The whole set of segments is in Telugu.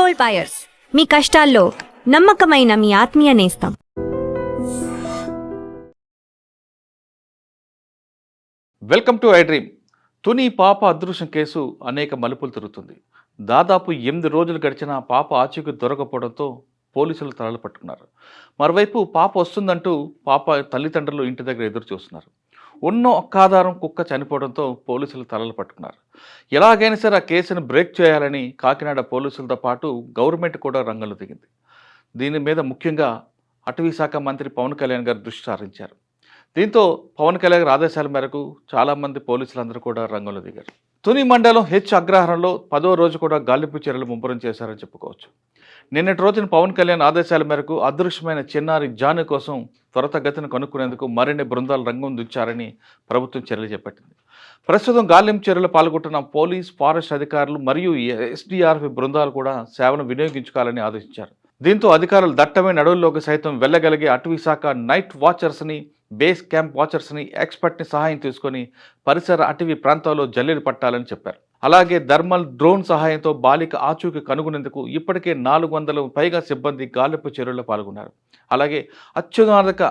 గోల్డ్ బయర్స్, మీ కష్టాల్లో నమ్మకమైన మీ ఆత్మీయ నేస్తం. Welcome to I dream. Tuni పాప అదృశ్యం కేసు అనేక మలుపులు తిరుగుతుంది. దాదాపు 8 రోజులు గడిచిన పాప ఆచూకీ దొరకపోవడంతో పోలీసులు తలలు పట్టుకున్నారు. మరోవైపు పాప వస్తుందంటూ పాప తల్లిదండ్రులు ఇంటి దగ్గర ఎదురు చూస్తున్నారు. ఉన్న ఒక్క ఆధారం కుక్క చనిపోవడంతో పోలీసులు తలలు పట్టుకున్నారు. ఎలాగైనా సరే ఆ కేసును బ్రేక్ చేయాలని కాకినాడ పోలీసులతో పాటు గవర్నమెంట్ కూడా రంగంలో దిగింది. దీని మీద ముఖ్యంగా అటవీ శాఖ మంత్రి పవన్ కళ్యాణ్ గారు దృష్టి సారించారు. దీంతో పవన్ కళ్యాణ్ గారి ఆదేశాల మేరకు చాలామంది పోలీసులందరూ కూడా రంగంలో దిగారు. తుని మండలం అగ్రహారంలో 10వ రోజు కూడా గాలింపు చర్యలు ముమ్మరం చేశారని చెప్పుకోవచ్చు. నిన్నటి రోజున పవన్ కళ్యాణ్ ఆదేశాల మేరకు అదృశ్యమైన చిన్నారి జాను కోసం త్వరితగతిన కనుక్కునేందుకు మరిన్ని బృందాలు రంగం దించారని ప్రభుత్వం చర్యలు చేపట్టింది. ప్రస్తుతం గాలింపు చర్యలు పాల్గొంటున్న పోలీస్, ఫారెస్ట్ అధికారులు మరియు ఎస్డీఆర్ఎఫ్ బృందాలు కూడా సేవను వినియోగించుకోవాలని ఆదేశించారు. దీంతో అధికారులు దట్టమైన అడవుల్లోకి సైతం వెళ్ళగలిగే అటవీ శాఖ నైట్ వాచర్స్ని, బేస్ క్యాంప్ వాచర్స్ని, ఎక్స్పర్ట్ని సహాయం తీసుకొని పరిసర అటవీ ప్రాంతాల్లో జల్లెడ పట్టాలని చెప్పారు. అలాగే థర్మల్ డ్రోన్ సహాయంతో బాలిక ఆచూకీ కనుగొనేందుకు ఇప్పటికే 400 పైగా సిబ్బంది గాలింపు చర్యల్లో పాల్గొన్నారు. అలాగే అత్యున్నత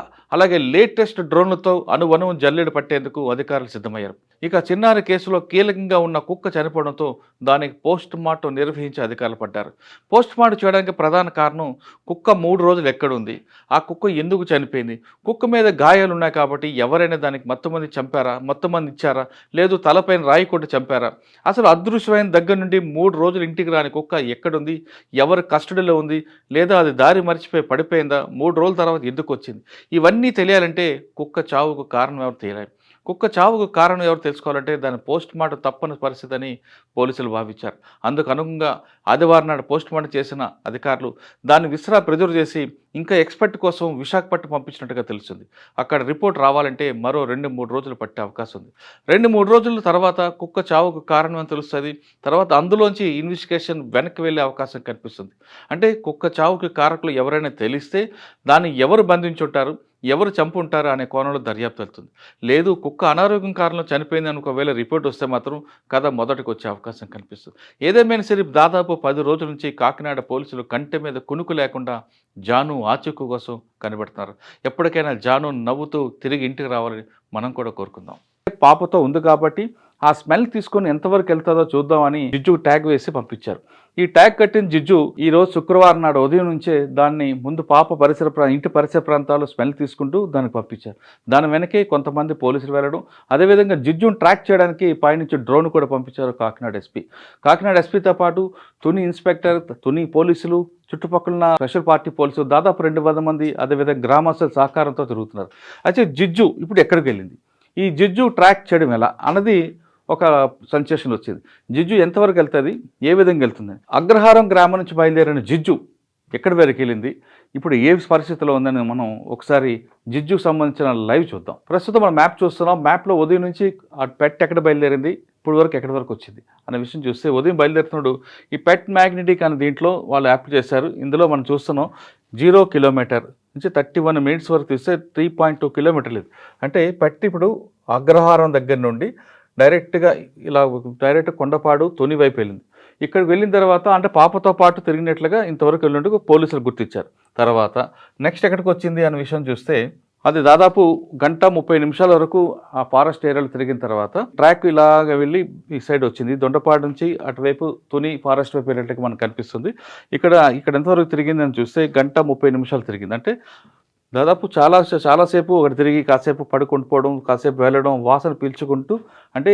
లేటెస్ట్ డ్రోన్లతో అణువణువు జల్లెడ పట్టేందుకు అధికారులు సిద్ధమయ్యారు. ఇక చిన్నారి కేసులో కీలకంగా ఉన్న కుక్క చనిపోవడంతో దానికి పోస్ట్ మార్టం నిర్వహించి అధికారులు పడ్డారు. పోస్ట్ మార్టం చేయడానికి ప్రధాన కారణం కుక్క 3 రోజులు ఎక్కడుంది, ఆ కుక్క ఎందుకు చనిపోయింది, కుక్క మీద గాయాలు ఉన్నాయి కాబట్టి ఎవరైనా దానికి మొత్తం మంది చంపారా, మొత్తం మంది ఇచ్చారా, లేదు తలపైన రాయి కొట్టి చంపారా, అసలు అదృశ్యమైన దగ్గర నుండి 3 రోజులు ఇంటికి రాని కుక్క ఎక్కడుంది, ఎవరి కస్టడీలో ఉంది, లేదా అది దారి మర్చిపోయి పడిపోయిందా, 3 రోజుల తర్వాత ఎందుకు వచ్చింది, ఇవన్నీ తెలియాలంటే కుక్క చావుకు కారణం ఎవరు తెలియాలి. కుక్క చావుకు కారణం ఎవరు తెలుసుకోవాలంటే దాని పోస్ట్ మార్టం తప్పని పరిస్థితి అని పోలీసులు భావించారు. అందుకు అనుగుణంగా ఆదివారం నాడు పోస్ట్ మార్టం చేసిన అధికారులు దాన్ని ప్రిజర్వ్ చేసి ఇంకా ఎక్స్పర్ట్ కోసం విశాఖపట్నం పంపించినట్టుగా తెలుస్తుంది. అక్కడ రిపోర్ట్ రావాలంటే మరో 2-3 రోజులు పట్టే అవకాశం ఉంది. 2-3 రోజుల తర్వాత కుక్క చావుకు కారణం అని తెలుస్తుంది. తర్వాత అందులోంచి ఇన్వెస్టిగేషన్ వెనక్కి వెళ్ళే అవకాశం కనిపిస్తుంది. అంటే కుక్క చావుకి కారకులు ఎవరైనా తెలిస్తే దాన్ని ఎవరు బంధించుంటారు, ఎవరు చంపుంటారు అనే కోణంలో దర్యాప్తు వెళ్తుంది. లేదు కుక్క అనారోగ్యం కారణంలో చనిపోయింది అని ఒకవేళ రిపోర్ట్ వస్తే మాత్రం కథ మొదటికి వచ్చే అవకాశం కనిపిస్తుంది. ఏదేమైనా సరే దాదాపు 10 రోజుల నుంచి కాకినాడ పోలీసులు కంటి మీద కునుకు లేకుండా జాను ఆచూకీ కోసం కనిపెడుతున్నారు. ఎప్పటికైనా జాను నవ్వుతూ తిరిగి ఇంటికి రావాలని మనం కూడా కోరుకుందాం. పాపతో ఉంది కాబట్టి ఆ స్మెల్ తీసుకొని ఎంతవరకు వెళ్తుందో చూద్దామని జిజ్జు ట్యాగ్ వేసి పంపించారు. ఈ ట్యాగ్ కట్టిన జిజ్జు ఈరోజు శుక్రవారం నాడు ఉదయం నుంచే దాన్ని ముందు పాప ఇంటి పరిసర ప్రాంతాల్లో స్మెల్ తీసుకుంటూ దానికి పంపించారు. దాని వెనకే కొంతమంది పోలీసులు వెళ్ళడం, అదేవిధంగా జిజ్జును ట్రాక్ చేయడానికి పైనుంచి డ్రోన్ కూడా పంపించారు కాకినాడ ఎస్పీతో పాటు తుని ఇన్స్పెక్టర్, తుని పోలీసులు, చుట్టుపక్కల స్పెషల్ పార్టీ పోలీసులు దాదాపు 200 మంది, అదేవిధంగా గ్రామస్తుల సహకారంతో తిరుగుతున్నారు. అయితే జిజ్జు ఇప్పుడు ఎక్కడికి వెళ్ళింది, ఈ జిజ్జు ట్రాక్ చేయడం ఎలా అన్నది ఒక సెన్సేషన్ వచ్చింది. జిజ్జు ఎంతవరకు వెళ్తుంది, ఏ విధంగా వెళ్తుంది, అగ్రహారం గ్రామం నుంచి బయలుదేరిన జిజ్జు ఎక్కడి వరకు వెళ్ళింది, ఇప్పుడు ఏ పరిస్థితిలో ఉందని మనం ఒకసారి జిజ్జుకు సంబంధించిన లైవ్ చూద్దాం. ప్రస్తుతం మనం మ్యాప్ చూస్తున్నాం. మ్యాప్లో ఉదయం నుంచి ఆ పెట్ ఎక్కడ బయలుదేరింది, ఇప్పుడు వరకు ఎక్కడి వరకు వచ్చింది అనే విషయం చూస్తే ఉదయం బయలుదేరుతున్నాడు ఈ పెట్ మ్యాగ్నెటిక్ అనే దీంట్లో వాళ్ళు యాప్ చేశారు. ఇందులో మనం చూస్తున్నాం 0 కిలోమీటర్ నుంచి 31 మినిట్స్ వరకు తీస్తే 3.2 కిలోమీటర్లు. అంటే పెట్ ఇప్పుడు అగ్రహారం దగ్గర నుండి డైరెక్ట్ కొండపాడు తుని వైపు వెళ్ళింది. ఇక్కడికి వెళ్ళిన తర్వాత అంటే పాపతో పాటు తిరిగినట్లుగా ఇంతవరకు వెళ్ళినట్టు పోలీసులు గుర్తించారు. తర్వాత నెక్స్ట్ ఎక్కడికి వచ్చింది అనే విషయం చూస్తే అది దాదాపు 1:30 వరకు ఆ ఫారెస్ట్ ఏరియాలో తిరిగిన తర్వాత ట్రాక్ ఇలాగ వెళ్ళి ఈ సైడ్ వచ్చింది. దొండపాడు నుంచి అటువైపు తుని ఫారెస్ట్ వైపు వెళ్ళినట్టుగా మనకు కనిపిస్తుంది. ఇక్కడ ఎంతవరకు తిరిగింది అని చూస్తే 1:30 తిరిగింది. అంటే దాదాపు చాలాసేపు ఒకటి తిరిగి కాసేపు పడుకుంటుపోవడం, కాసేపు వెళ్ళడం, వాసన పీల్చుకుంటూ అంటే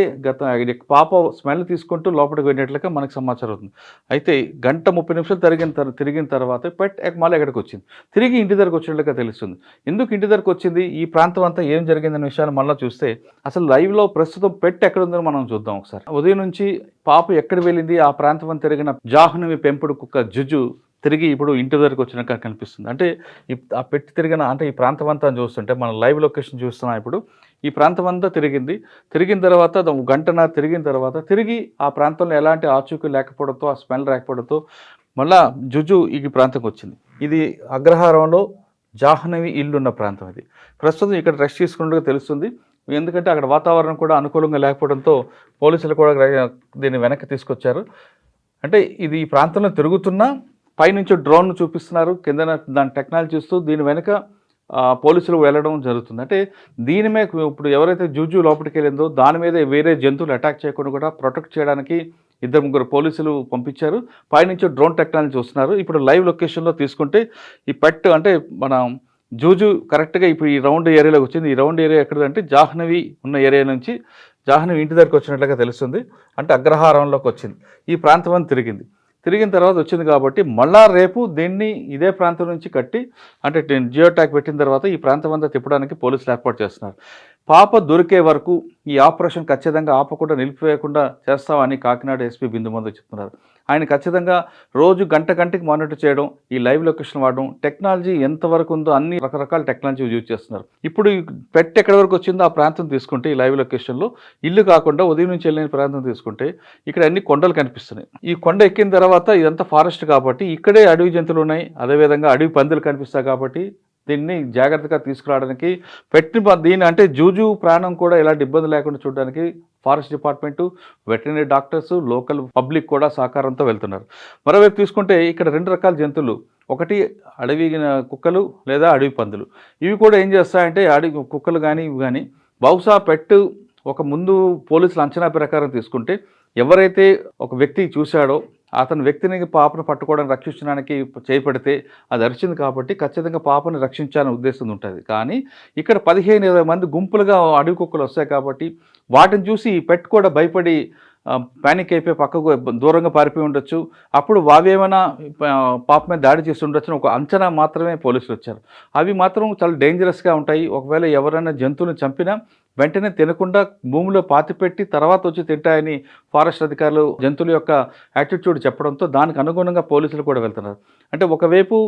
పాప స్మెల్ తీసుకుంటూ లోపలికి వెళ్ళినట్లుగా మనకు సమాచారం అవుతుంది. అయితే 1:30 తిరిగిన తర్వాత పెట్ మళ్ళీ ఎక్కడికి వచ్చింది, తిరిగి ఇంటి దగ్గరకు వచ్చినట్లుగా తెలుస్తుంది. ఎందుకు ఇంటి దగ్గరకు వచ్చింది, ఈ ప్రాంతం అంతా ఏం జరిగిందనే విషయాన్ని మళ్ళీ చూస్తే అసలు లైవ్లో ప్రస్తుతం పెట్ ఎక్కడుందో మనం చూద్దాం ఒకసారి. ఉదయం నుంచి పాప ఎక్కడ వెళ్ళింది, ఆ ప్రాంతం తిరిగిన జాహ్నవి పెంపుడు కుక్క జిజ్జు తిరిగి ఇప్పుడు ఇంటి దగ్గరకు వచ్చినాక కనిపిస్తుంది. అంటే ఆ పెట్టి తిరిగిన అంటే ఈ ప్రాంతం అంతా చూస్తుంటే మనం లైవ్ లొకేషన్ చూస్తున్నాం. ఇప్పుడు ఈ ప్రాంతం అంతా తిరిగిన తర్వాత 1 గంటన్నర తిరిగిన తర్వాత తిరిగి ఆ ప్రాంతంలో ఎలాంటి ఆచూకీ లేకపోవడంతో, ఆ స్మెల్ రాకపోవడంతో మళ్ళా జుజు ఈ ప్రాంతంకి వచ్చింది. ఇది అగ్రహారంలో జాహ్నవి ఇల్లున్న ప్రాంతం. ఇది ప్రస్తుతం ఇక్కడ రెస్ట్ తీసుకున్నట్టుగా తెలుస్తుంది. ఎందుకంటే అక్కడ వాతావరణం కూడా అనుకూలంగా లేకపోవడంతో పోలీసులు కూడా దీన్ని వెనక్కి తీసుకొచ్చారు. అంటే ఇది ఈ ప్రాంతంలో తిరుగుతున్నా పైనుంచి డ్రోన్ చూపిస్తున్నారు, కింద దాని టెక్నాలజీ చూస్తూ దీని వెనుక పోలీసులు వెళ్ళడం జరుగుతుంది. అంటే దీని మీద ఇప్పుడు ఎవరైతే జూజు లోపలికి వెళ్ళిందో దాని మీద వేరే జంతువులు అటాక్ చేయకుండా కూడా ప్రొటెక్ట్ చేయడానికి 2-3 పోలీసులు పంపించారు. పైనుంచి డ్రోన్ టెక్నాలజీ చూస్తున్నారు. ఇప్పుడు లైవ్ లొకేషన్లో తీసుకుంటే ఈ పెట్ అంటే మన జూజు కరెక్ట్గా ఇప్పుడు ఈ రౌండ్ ఏరియాలోకి వచ్చింది. ఈ రౌండ్ ఏరియా ఎక్కడంటే జాహ్నవి ఉన్న ఏరియా నుంచి జాహ్నవి ఇంటి దగ్గరికి వచ్చినట్లుగా తెలుస్తుంది. అంటే అగ్రహారంలోకి వచ్చింది. ఈ ప్రాంతం అంతా తిరిగిన తర్వాత వచ్చింది కాబట్టి మళ్ళా రేపు దీన్ని ఇదే ప్రాంతం నుంచి కట్టి అంటే జియో ట్యాగ్ పెట్టిన తర్వాత ఈ ప్రాంతం అంతా తిప్పడానికి పోలీసులు ఏర్పాటు చేస్తున్నారు. పాప దొరికే వరకు ఈ ఆపరేషన్ ఖచ్చితంగా ఆపకుండా నిలిపివేయకుండా చేస్తామని కాకినాడ ఎస్పీ బిందుమందు చెప్తున్నారు. ఆయన ఖచ్చితంగా రోజు గంటకి మానిటర్ చేయడం, ఈ లైవ్ లొకేషన్ వాడడం, టెక్నాలజీ ఎంతవరకు ఉందో అన్ని రకరకాల టెక్నాలజీ యూజ్ చేస్తున్నారు. ఇప్పుడు పెట్ ఎక్కడి వరకు వచ్చిందో ఆ ప్రాంతం తీసుకుంటే ఈ లైవ్ లొకేషన్లో ఇల్లు కాకుండా ఉదయం నుంచి వెళ్ళిన ప్రాంతం తీసుకుంటే ఇక్కడ అన్ని కొండలు కనిపిస్తున్నాయి. ఈ కొండ ఎక్కిన తర్వాత ఇదంతా ఫారెస్ట్ కాబట్టి ఇక్కడే అడవి జంతువులు ఉన్నాయి, అదేవిధంగా అడవి పందులు కనిపిస్తాయి కాబట్టి దీన్ని జాగ్రత్తగా తీసుకురావడానికి దీని అంటే జూజు ప్రాణం కూడా ఎలాంటి ఇబ్బంది లేకుండా చూడడానికి forest department, veterinary doctors, local public కూడా సహకారంతో వెళ్తున్నారు. మరోవైపు తీసుకుంటే ఇక్కడ 2 రకాల జంతువులు, ఒకటి అడవి కుక్కలు లేదా అడవి పందులు. ఇవి కూడా ఏం చేస్తాయంటే అడవి కుక్కలు కానీ ఇవి కానీ బహుశా పెట్టు ఒక ముందు పోలీసుల అంచనా ప్రకారం తీసుకుంటే ఎవరైతే ఒక వ్యక్తి చూశాడో అతని వ్యక్తిని పాపను పట్టుకోవడానికి రక్షించడానికి చేపడితే అది అరిచింది కాబట్టి ఖచ్చితంగా పాపని రక్షించాలనే ఉద్దేశం ఉంటుంది. కానీ ఇక్కడ 15-20 మంది గుంపులుగా అడవి కుక్కలు వస్తాయి కాబట్టి వాటిని చూసి ఈ పెట్ కూడా భయపడి పానిక్ అయిపోయి పక్కకు దూరంగా పారిపోయి ఉండొచ్చు. అప్పుడు వావేమైనా పాప మీద దాడి చేసి ఉండొచ్చు ఒక అంచనా మాత్రమే పోలీసులు వచ్చారు. అవి మాత్రం చాలా డేంజరస్గా ఉంటాయి. ఒకవేళ ఎవరైనా జంతువుని చంపినా వెంటనే తినకుండా భూమిలో పాతిపెట్టి తర్వాత వచ్చి తింటాయని ఫారెస్ట్ అధికారులు జంతువుల యొక్క యాటిట్యూడ్ చెప్పడంతో దానికి అనుగుణంగా పోలీసులు కూడా వెళ్తున్నారు. అంటే ఒకవైపు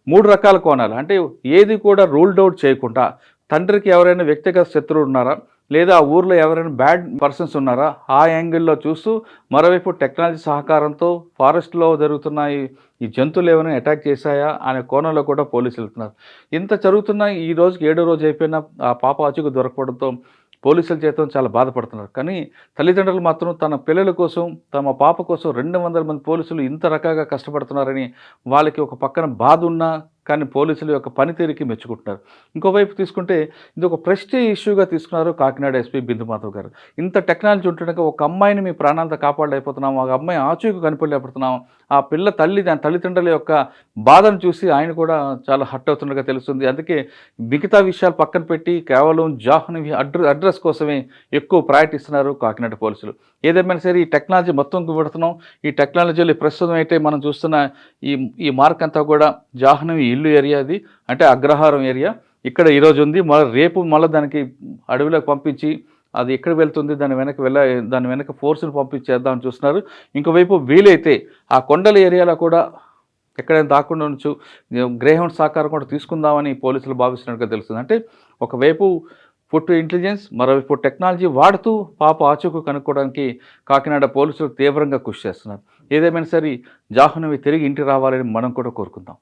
3 రకాల కోణాలు, అంటే ఏది కూడా రూల్డ్ అవుట్ చేయకుండా తండ్రికి ఎవరైనా వ్యక్తిగత శత్రువులు ఉన్నారా లేదా ఆ ఊర్లో ఎవరైనా బ్యాడ్ పర్సన్స్ ఉన్నారా ఆ యాంగిల్లో చూస్తూ మరోవైపు టెక్నాలజీ సహకారంతో ఫారెస్ట్లో జరుగుతున్న ఈ జంతువులు ఏమైనా అటాక్ చేశాయా అనే కోణంలో కూడా పోలీసులు వెళ్తున్నారు. ఇంత జరుగుతున్న ఈ రోజుకి 7వ రోజు అయిపోయిన ఆ పాప ఆచూకు దొరకడంతో పోలీసుల చేత చాలా బాధపడుతున్నారు. కానీ తల్లిదండ్రులు మాత్రం తన పిల్లల కోసం తమ పాప కోసం 200 మంది పోలీసులు ఇంత రకాగా కష్టపడుతున్నారని వాళ్ళకి ఒక పక్కన బాధ ఉన్నా కానీ పోలీసుల యొక్క పనితీరుకి మెచ్చుకుంటున్నారు. ఇంకోవైపు తీసుకుంటే ఇది ఒక ప్రెస్టీజ్ ఇష్యూగా తీసుకున్నారు కాకినాడ ఎస్పీ బిందుమాధవ్ గారు. ఇంత టెక్నాలజీ ఉంటుండగా ఒక అమ్మాయిని మీ ప్రాణాలతో కాపాడలేకపోతున్నాము, ఒక అమ్మాయి ఆచూకు కనిపెట్టలేకపోతున్నాము, ఆ పిల్ల దాని తల్లిదండ్రుల యొక్క బాధను చూసి ఆయన కూడా చాలా హర్ట్ అవుతున్నట్టుగా తెలుస్తుంది. అందుకే మిగతా విషయాలు పక్కన పెట్టి కేవలం జాహ్నవి అడ్రస్ కోసమే ఎక్కువ ప్రయారిటీ ఇస్తున్నారు కాకినాడ పోలీసులు. ఏదేమైనా సరే ఈ టెక్నాలజీ మొత్తం పెడుతున్నాం. ఈ టెక్నాలజీలో ప్రస్తుతం అయితే మనం చూస్తున్న ఈ మార్క్ అంతా కూడా జాహ్నవి ఇల్లు ఏరియా, అది అంటే అగ్రహారం ఏరియా. ఇక్కడ ఈరోజు ఉంది, రేపు మళ్ళీ దానికి అడవిలోకి పంపించి అది ఎక్కడ వెళ్తుంది దాని వెనక ఫోర్స్ని పంపించేద్దామని చూస్తున్నారు. ఇంకోవైపు వీలైతే ఆ కొండల ఏరియాలో కూడా ఎక్కడైనా దాక్కుండా ఉంచు గ్రేహౌండ్ సహకారం కూడా తీసుకుందామని పోలీసులు భావిస్తున్నట్టుగా తెలుస్తుంది. అంటే ఒకవైపు ఫుడ్ ఇంటెలిజెన్స్, మరోవైపు టెక్నాలజీ వాడుతూ పాప ఆచూకు కనుక్కోవడానికి కాకినాడ పోలీసులు తీవ్రంగా కృషి చేస్తున్నారు. ఏదేమైనా సరే జాహ్నవి తిరిగి ఇంటికి రావాలని మనం కూడా కోరుకుందాం.